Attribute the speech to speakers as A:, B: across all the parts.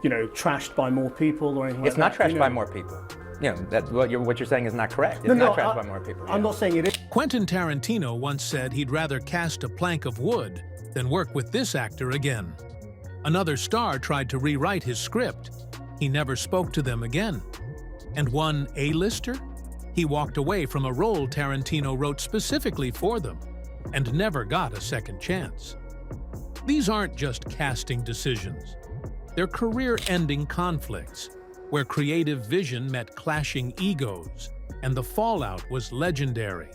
A: trashed by more people or anything
B: It's
A: like
B: not
A: that?
B: trashed by more people. That what you're saying is not correct. It's
A: No,
B: not trashed by more people.
A: I'm not saying it is.
C: Quentin Tarantino once said he'd rather cast a plank of wood than work with this actor again. Another star tried to rewrite his script. He never spoke to them again. And one A-lister? He walked away from a role Tarantino wrote specifically for them and never got a second chance. These aren't just casting decisions. They're career-ending conflicts, where creative vision met clashing egos, and the fallout was legendary.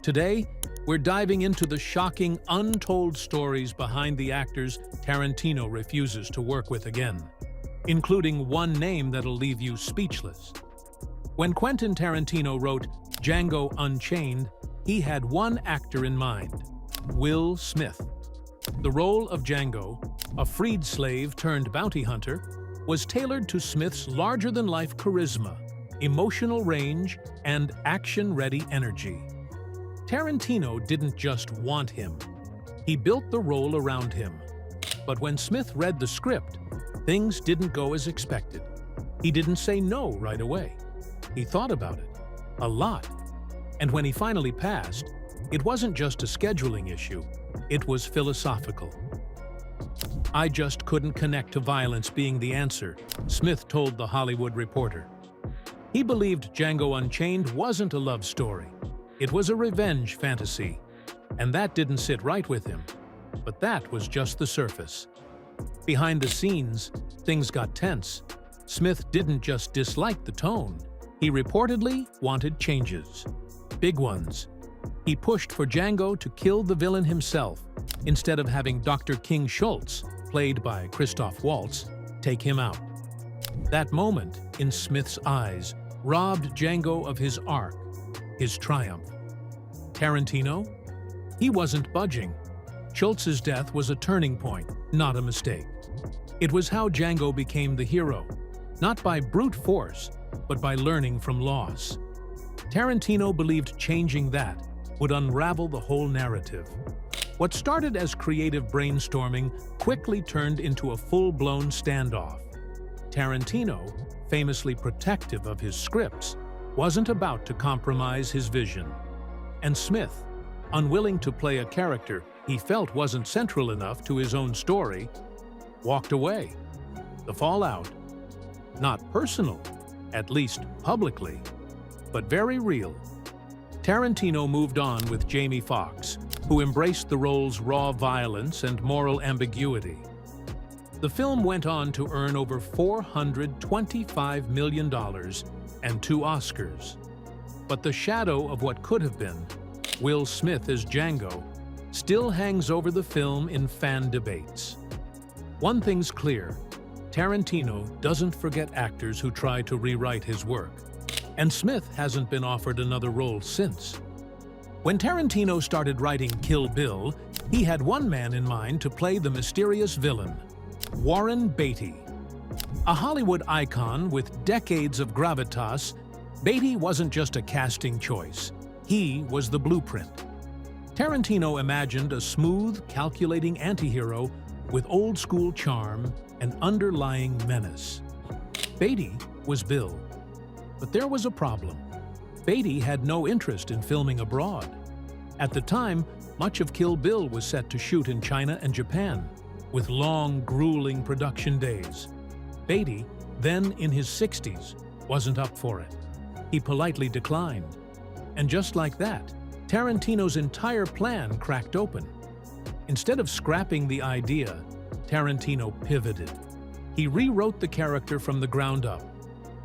C: Today, we're diving into the shocking, untold stories behind the actors Tarantino refuses to work with again, including one name that'll leave you speechless. When Quentin Tarantino wrote Django Unchained, he had one actor in mind: Will Smith. The role of Django, a freed slave turned bounty hunter, was tailored to Smith's larger-than-life charisma, emotional range, and action-ready energy. Tarantino didn't just want him. He built the role around him. But when Smith read the script, things didn't go as expected. He didn't say no right away. He thought about it, a lot. And when he finally passed, it wasn't just a scheduling issue, it was philosophical. "I just couldn't connect to violence being the answer," Smith told The Hollywood Reporter. He believed Django Unchained wasn't a love story. It was a revenge fantasy, and that didn't sit right with him. But that was just the surface. Behind the scenes, things got tense. Smith didn't just dislike the tone. He reportedly wanted changes. Big ones. He pushed for Django to kill the villain himself, instead of having Dr. King Schultz, played by Christoph Waltz, take him out. That moment, in Smith's eyes, robbed Django of his arc, his triumph. Tarantino? He wasn't budging. Schultz's death was a turning point, not a mistake. It was how Django became the hero, not by brute force, but by learning from loss. Tarantino believed changing that would unravel the whole narrative. What started as creative brainstorming quickly turned into a full-blown standoff. Tarantino, famously protective of his scripts, wasn't about to compromise his vision. And Smith, unwilling to play a character he felt wasn't central enough to his own story, walked away. The fallout, not personal, at least publicly, but very real. Tarantino moved on with Jamie Foxx, who embraced the role's raw violence and moral ambiguity. The film went on to earn over $425 million and 2 Oscars. But the shadow of what could have been, Will Smith as Django, still hangs over the film in fan debates. One thing's clear: Tarantino doesn't forget actors who try to rewrite his work, and Smith hasn't been offered another role since. When Tarantino started writing Kill Bill, he had one man in mind to play the mysterious villain, Warren Beatty. A Hollywood icon with decades of gravitas, Beatty wasn't just a casting choice. He was the blueprint. Tarantino imagined a smooth, calculating antihero with old-school charm and underlying menace. Beatty was Bill. But there was a problem. Beatty had no interest in filming abroad. At the time, much of Kill Bill was set to shoot in China and Japan, with long, grueling production days. Beatty, then in his 60s, wasn't up for it. He politely declined. And just like that, Tarantino's entire plan cracked open. Instead of scrapping the idea, Tarantino pivoted. He rewrote the character from the ground up,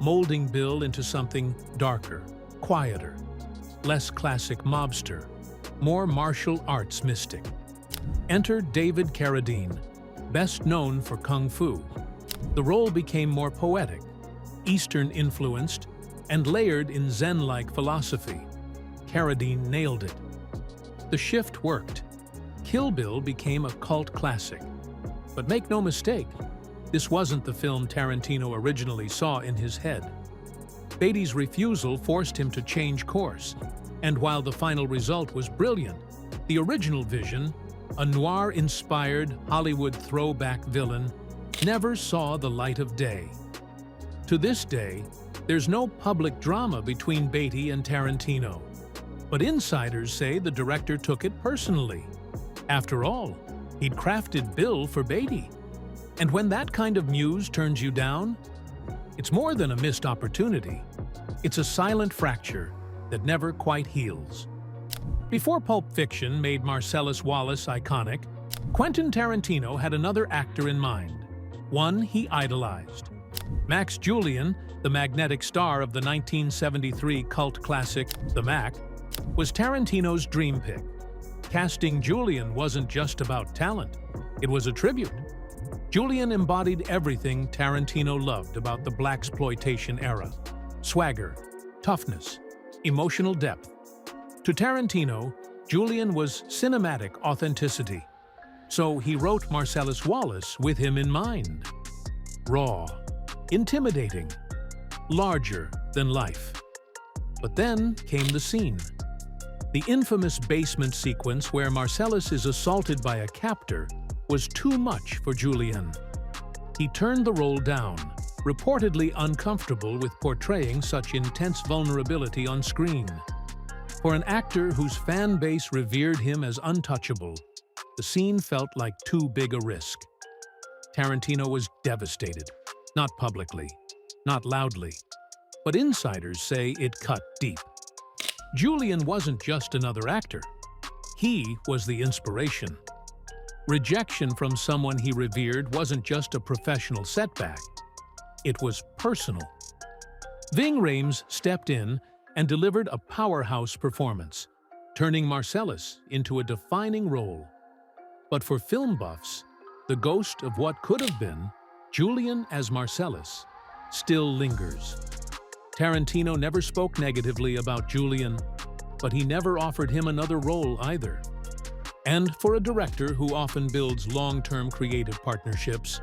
C: molding Bill into something darker, quieter, less classic mobster, more martial arts mystic. Enter David Carradine, best known for Kung Fu. The role became more poetic, Eastern-influenced, and layered in Zen-like philosophy. Carradine nailed it. The shift worked. Kill Bill became a cult classic. But make no mistake, this wasn't the film Tarantino originally saw in his head. Beatty's refusal forced him to change course, and while the final result was brilliant, the original vision, a noir-inspired Hollywood throwback villain, never saw the light of day. To this day, there's no public drama between Batty and Tarantino. But insiders say the director took it personally. After all, he'd crafted Bill for Batty. And when that kind of news turns you down, it's more than a missed opportunity. It's a silent fracture that never quite heals. Before Pulp Fiction made Marcellus Wallace iconic, Quentin Tarantino had another actor in mind, one he idolized. Max Julian, the magnetic star of the 1973 cult classic The Mac, was Tarantino's dream pick. Casting Julian wasn't just about talent, it was a tribute. Julian embodied everything Tarantino loved about the blaxploitation era: swagger, toughness, emotional depth. To Tarantino, Julian was cinematic authenticity. So he wrote Marcellus Wallace with him in mind. Raw, intimidating, larger than life. But then came the scene. The infamous basement sequence where Marcellus is assaulted by a captor was too much for Julian. He turned the role down, reportedly uncomfortable with portraying such intense vulnerability on screen. For an actor whose fan base revered him as untouchable, the scene felt like too big a risk. Tarantino was devastated, not publicly, not loudly, but insiders say it cut deep. Julian wasn't just another actor. He was the inspiration. Rejection from someone he revered wasn't just a professional setback. It was personal. Ving Rhames stepped in and delivered a powerhouse performance, turning Marcellus into a defining role. But for film buffs, the ghost of what could have been, Julian as Marcellus, still lingers. Tarantino never spoke negatively about Julian, but he never offered him another role either. And for a director who often builds long-term creative partnerships,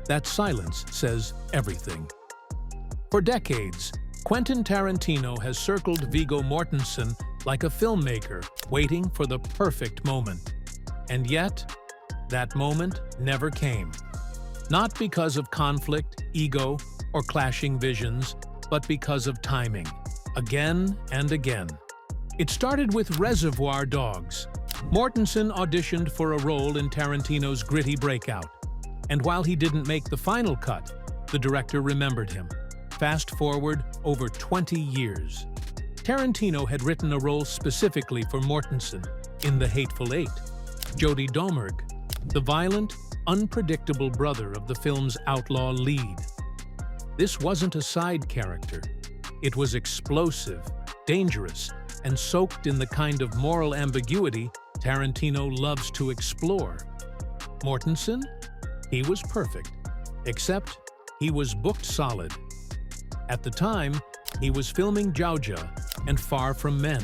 C: that silence says everything. For decades, Quentin Tarantino has circled Viggo Mortensen like a filmmaker waiting for the perfect moment. And yet, that moment never came. Not because of conflict, ego, or clashing visions, but because of timing, again and again. It started with Reservoir Dogs. Mortensen auditioned for a role in Tarantino's gritty breakout, and while he didn't make the final cut, the director remembered him. Fast forward over 20 years. Tarantino had written a role specifically for Mortensen in The Hateful Eight. Jodie Domergue, the violent, unpredictable brother of the film's outlaw lead. This wasn't a side character. It was explosive, dangerous, and soaked in the kind of moral ambiguity Tarantino loves to explore. Mortensen? He was perfect, except he was booked solid. At the time, he was filming Jauja and Far From Men,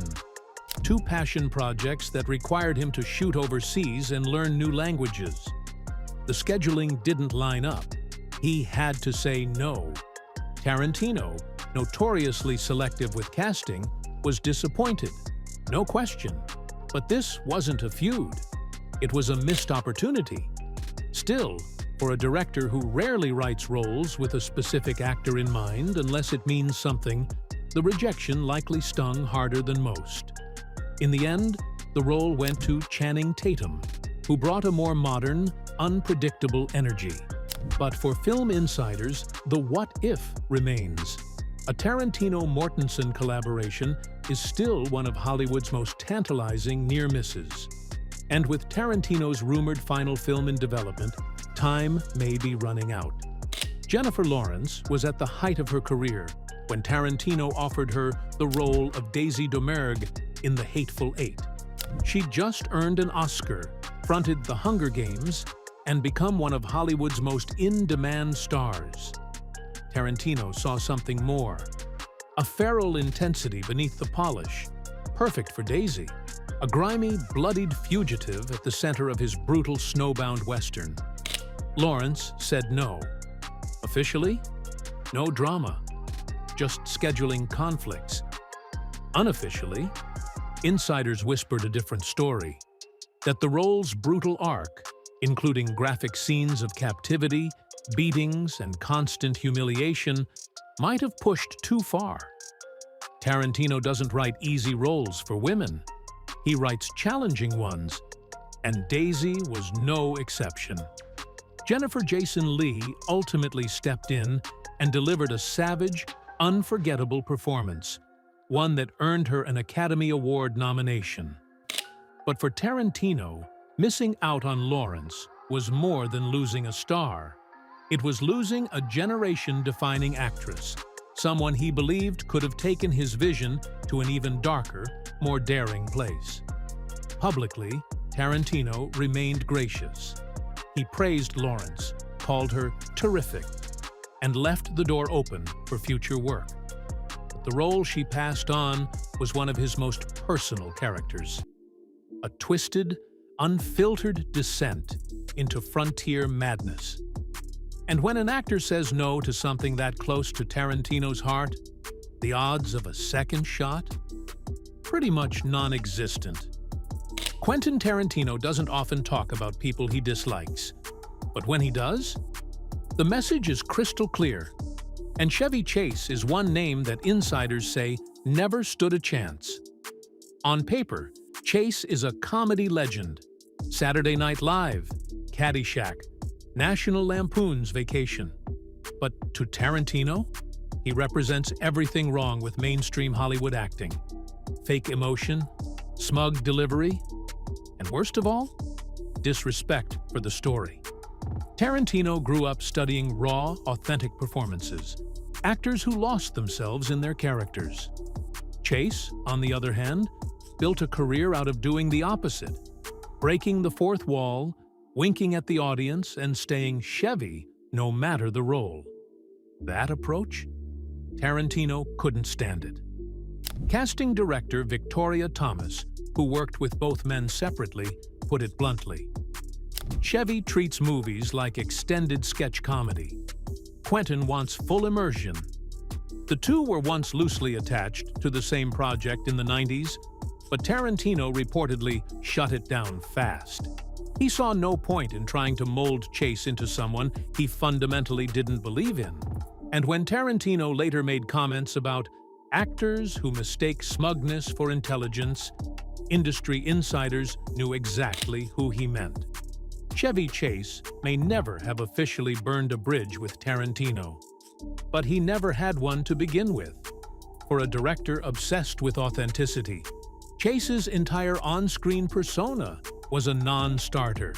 C: two passion projects that required him to shoot overseas and learn new languages. The scheduling didn't line up. He had to say no. Tarantino, notoriously selective with casting, was disappointed, no question. But this wasn't a feud. It was a missed opportunity. Still, for a director who rarely writes roles with a specific actor in mind unless it means something, the rejection likely stung harder than most. In the end, the role went to Channing Tatum, who brought a more modern, unpredictable energy. But for film insiders, the what if remains. A Tarantino-Mortensen collaboration is still one of Hollywood's most tantalizing near misses. And with Tarantino's rumored final film in development, time may be running out. Jennifer Lawrence was at the height of her career when Tarantino offered her the role of Daisy Domergue in The Hateful Eight. She'd just earned an Oscar, fronted The Hunger Games, and become one of Hollywood's most in-demand stars. Tarantino saw something more. A feral intensity beneath the polish, perfect for Daisy. A grimy, bloodied fugitive at the center of his brutal snowbound western. Lawrence said no. Officially, no drama, just scheduling conflicts. Unofficially, insiders whispered a different story, that the role's brutal arc, including graphic scenes of captivity, beatings, and constant humiliation might have pushed too far. Tarantino doesn't write easy roles for women. He writes challenging ones, and Daisy was no exception. Jennifer Jason Leigh ultimately stepped in and delivered a savage, unforgettable performance, one that earned her an Academy Award nomination. But for Tarantino, missing out on Lawrence was more than losing a star. It was losing a generation-defining actress, someone he believed could have taken his vision to an even darker, more daring place. Publicly, Tarantino remained gracious. He praised Lawrence, called her terrific, and left the door open for future work. But the role she passed on was one of his most personal characters. A twisted, unfiltered descent into frontier madness. And when an actor says no to something that close to Tarantino's heart, the odds of a second shot? Pretty much non-existent. Quentin Tarantino doesn't often talk about people he dislikes, but when he does, the message is crystal clear. And Chevy Chase is one name that insiders say never stood a chance. On paper, Chase is a comedy legend. Saturday Night Live, Caddyshack, National Lampoon's Vacation. But to Tarantino, he represents everything wrong with mainstream Hollywood acting. Fake emotion, smug delivery, and worst of all, disrespect for the story. Tarantino grew up studying raw, authentic performances, actors who lost themselves in their characters. Chase, on the other hand, built a career out of doing the opposite, breaking the fourth wall, winking at the audience, and staying Chevy no matter the role. That approach? Tarantino couldn't stand it. Casting director Victoria Thomas, who worked with both men separately, put it bluntly. Chevy treats movies like extended sketch comedy. Quentin wants full immersion. The two were once loosely attached to the same project in the 90s, but Tarantino reportedly shut it down fast. He saw no point in trying to mold Chase into someone he fundamentally didn't believe in. And when Tarantino later made comments about actors who mistake smugness for intelligence, industry insiders knew exactly who he meant. Chevy Chase may never have officially burned a bridge with Tarantino, but he never had one to begin with. For a director obsessed with authenticity, Chase's entire on-screen persona was a non-starter.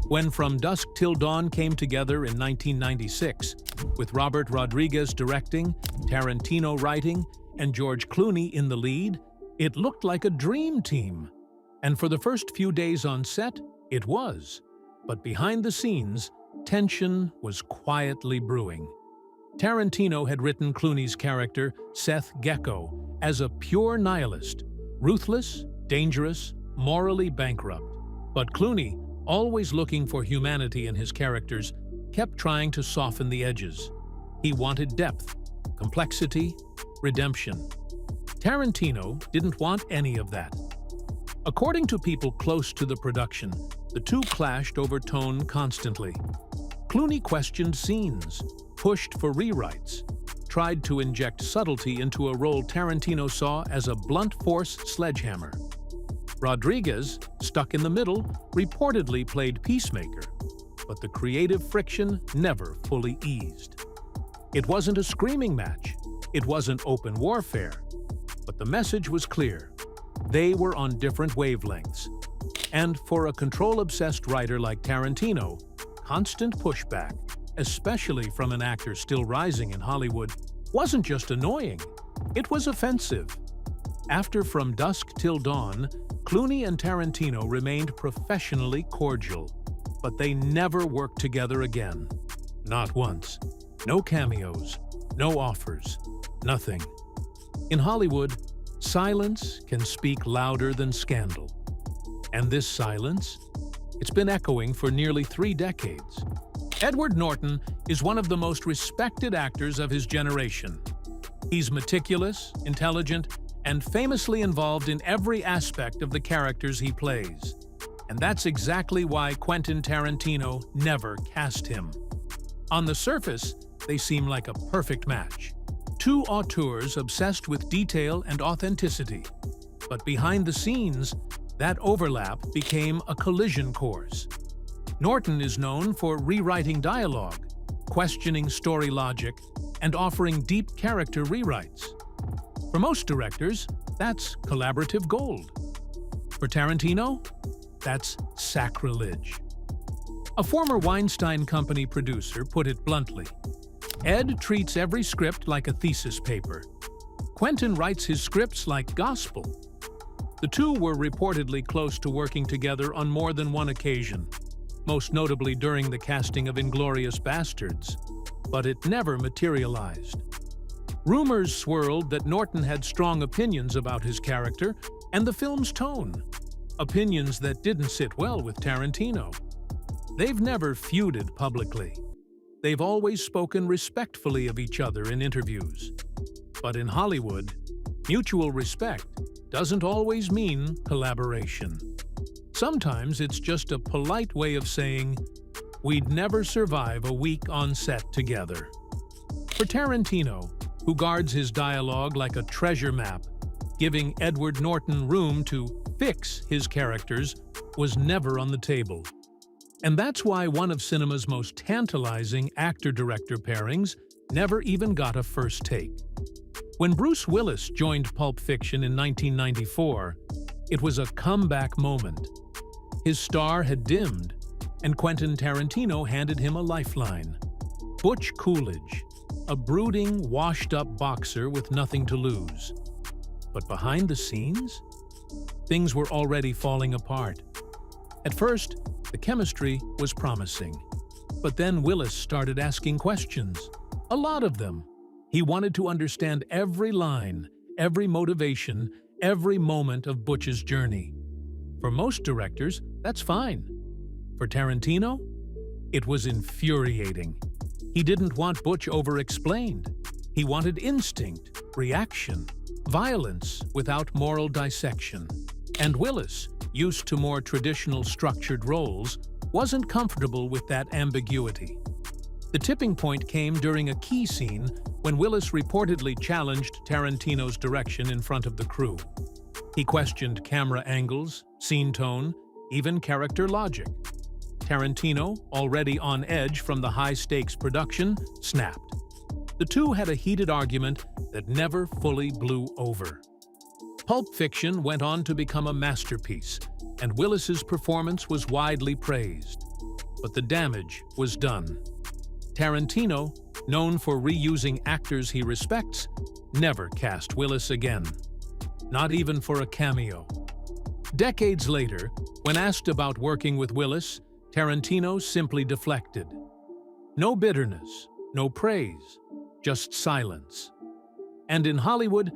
C: When From Dusk Till Dawn came together in 1996, with Robert Rodriguez directing, Tarantino writing, and George Clooney in the lead, it looked like a dream team. And for the first few days on set, it was. But behind the scenes, tension was quietly brewing. Tarantino had written Clooney's character, Seth Gecko, as a pure nihilist, ruthless, dangerous, morally bankrupt. But Clooney, always looking for humanity in his characters, kept trying to soften the edges. He wanted depth, complexity, redemption. Tarantino didn't want any of that. According to people close to the production, the two clashed over tone constantly. Clooney questioned scenes, pushed for rewrites, tried to inject subtlety into a role Tarantino saw as a blunt force sledgehammer. Rodriguez, stuck in the middle, reportedly played peacemaker, but the creative friction never fully eased. It wasn't a screaming match, it wasn't open warfare, but the message was clear. They were on different wavelengths. And for a control-obsessed writer like Tarantino, constant pushback, especially from an actor still rising in Hollywood, wasn't just annoying, it was offensive. After From Dusk Till Dawn, Clooney and Tarantino remained professionally cordial, but they never worked together again. Not once. No cameos, no offers, nothing. In Hollywood, silence can speak louder than scandal. And this silence? It's been echoing for nearly 3 decades. Edward Norton is one of the most respected actors of his generation. He's meticulous, intelligent, and famously involved in every aspect of the characters he plays. And that's exactly why Quentin Tarantino never cast him. On the surface, they seem like a perfect match. Two auteurs obsessed with detail and authenticity. But behind the scenes, that overlap became a collision course. Norton is known for rewriting dialogue, questioning story logic, and offering deep character rewrites. For most directors, that's collaborative gold. For Tarantino, that's sacrilege. A former Weinstein Company producer put it bluntly, "Ed treats every script like a thesis paper. Quentin writes his scripts like gospel." The two were reportedly close to working together on more than one occasion, most notably during the casting of Inglourious Basterds, but it never materialized. Rumors swirled that Norton had strong opinions about his character and the film's tone, opinions that didn't sit well with Tarantino. They've never feuded publicly. They've always spoken respectfully of each other in interviews. But in Hollywood, mutual respect doesn't always mean collaboration. Sometimes it's just a polite way of saying, "We'd never survive a week on set together." For Tarantino, who guards his dialogue like a treasure map, giving Edward Norton room to fix his characters was never on the table. And that's why one of cinema's most tantalizing actor-director pairings never even got a first take. When Bruce Willis joined Pulp Fiction in 1994, it was a comeback moment. His star had dimmed, and Quentin Tarantino handed him a lifeline. Butch Coolidge, a brooding, washed-up boxer with nothing to lose. But behind the scenes, things were already falling apart. At first, the chemistry was promising. But then Willis started asking questions. A lot of them. He wanted to understand every line, every motivation, every moment of Butch's journey. For most directors, that's fine. For Tarantino, it was infuriating. He didn't want Butch over-explained. He wanted instinct, reaction, violence without moral dissection. And Willis, used to more traditional structured roles, wasn't comfortable with that ambiguity. The tipping point came during a key scene when Willis reportedly challenged Tarantino's direction in front of the crew. He questioned camera angles, scene tone, even character logic. Tarantino, already on edge from the high-stakes production, snapped. The two had a heated argument that never fully blew over. Pulp Fiction went on to become a masterpiece, and Willis's performance was widely praised. But the damage was done. Tarantino, known for reusing actors he respects, never cast Willis again. Not even for a cameo. Decades later, when asked about working with Willis, Tarantino simply deflected. No bitterness, no praise, just silence. And in Hollywood,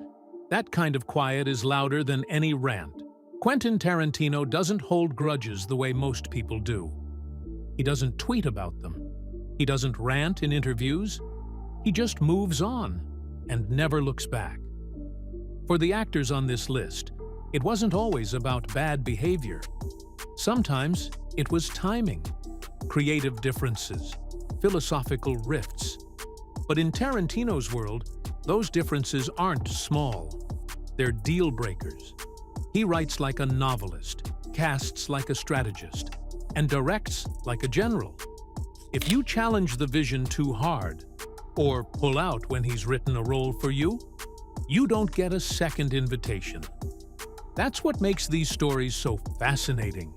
C: that kind of quiet is louder than any rant. Quentin Tarantino doesn't hold grudges the way most people do. He doesn't tweet about them. He doesn't rant in interviews. He just moves on and never looks back. For the actors on this list, it wasn't always about bad behavior. Sometimes it was timing, creative differences, philosophical rifts. But in Tarantino's world, those differences aren't small. They're deal breakers. He writes like a novelist, casts like a strategist, and directs like a general. If you challenge the vision too hard, or pull out when he's written a role for you, you don't get a second invitation. That's what makes these stories so fascinating.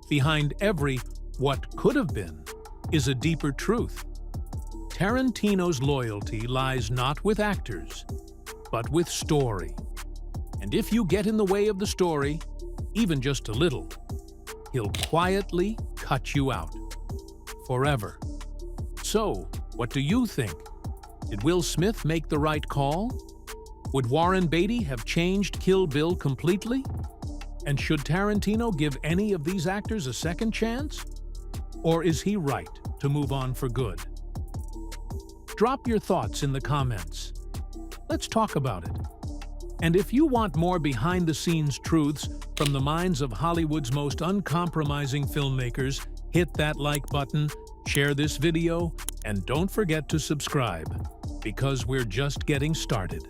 C: Behind every "what could have been" is a deeper truth. Tarantino's loyalty lies not with actors, but with story. And if you get in the way of the story, even just a little, he'll quietly cut you out. Forever. So, what do you think? Did Will Smith make the right call? Would Warren Beatty have changed Kill Bill completely? And should Tarantino give any of these actors a second chance? Or is he right to move on for good? Drop your thoughts in the comments. Let's talk about it. And if you want more behind-the-scenes truths from the minds of Hollywood's most uncompromising filmmakers, hit that like button, share this video, And don't forget to subscribe, because we're just getting started.